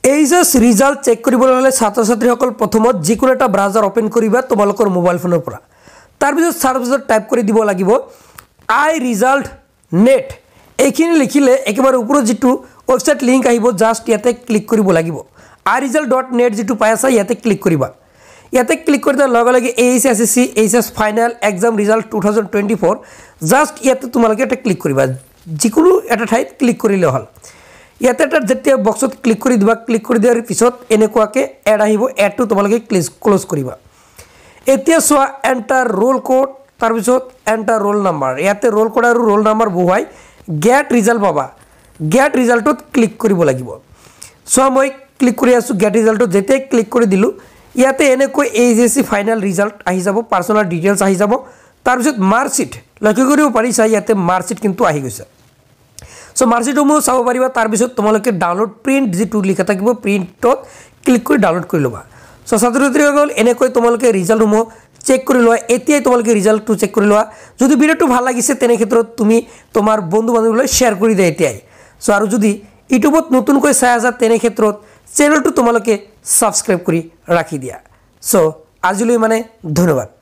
HS result check কৰিবলৈ হ'লে ছাত্ৰ ছাত্ৰীসকল প্ৰথমত যিকোনো এটা ব্ৰাউজাৰ ওপেন কৰিবা তোমালোকৰ মোবাইল ফোনৰ পৰা তাৰপিছত সাৰ্চত টাইপ কৰি দিব লাগিব iResult.net এইখিনি লিখিলে একেবাৰে ওপৰত যেটো ওয়েবসাইট লিংক আহিব জাস্ট ইয়াতে ক্লিক কৰিব লাগিব iResult.net যেটো পাই আছে ইয়াতে ক্লিক কৰিবা ইয়াতে ক্লিক কৰি দিয়াৰ লগে লগে AHSSC HS final exam result 2024 just ইয়াতে তোমালোকে এটা ক্লিক কৰিবা যিকোনো এটা ঠাইত ক্লিক কৰিলে হ'ল ইয়াতে এটা যেতিয়া বক্সত ক্লিক কৰি দিবা ক্লিক কৰি দিয়াৰ পিছত এনেকুৱাকে এড আহিব এডটো তোমালোকে ক্লোজ কৰিবা এতিয়া সোয়া এন্টাৰ ৰোল কোড তাৰ পিছত এন্টাৰ ৰোল নাম্বাৰ ইয়াতে ৰোল কোড আৰু ৰোল নাম্বাৰ বহুৱাই গেট ৰিজাল্ট পাবা গেট ৰিজাল্টত ক্লিক কৰিব লাগিব সোয়া মই ক্লিক কৰি আছো গেট ৰিজাল্টত যেতে ক্লিক কৰি দিলু ইয়াতে এনেকৈ এইচএসসি ফাইনাল ৰিজাল্ট আহি যাব পাৰ্সোনাল ডিটেইলছ আহি যাব তাৰ পিছত মাৰ্কশিট লক্ষ্য কৰিব পাৰিছা ইয়াতে মাৰ্কশিট কিন্তু আহি গৈছে সো মাৰ্কশিটমু চাব পাৰিবা তাৰ পিছত তোমালোকে ডাউনলোড প্ৰিন্ট যেটো লিখা থাকিব প্ৰিন্টত ক্লিক কৰি ডাউনলোড কৰি লবা সো ছাত্ৰছাত্ৰীসকল এনেকৈ তোমালোকে ৰিজাল্টমু চেক কৰি লোৱা এতিয়াই তোমালোকে ৰিজাল্টটো চেক কৰি লোৱা যদি ভিডিওটো ভাল লাগিছে তেনে ক্ষেত্ৰত তুমি তোমাৰ বন্ধু বান্ধৱীলৈ শেয়াৰ কৰি দিয়া এতিয়াই সো আৰু যদি ইউটিউবত নতুনকৈ চাই আছা তেনে ক্ষেত্ৰত চেনেলটো তোমালোকে সাবস্ক্ৰাইব কৰি ৰাখি দিয়া সো আজিলৈ মানে ধন্যবাদ।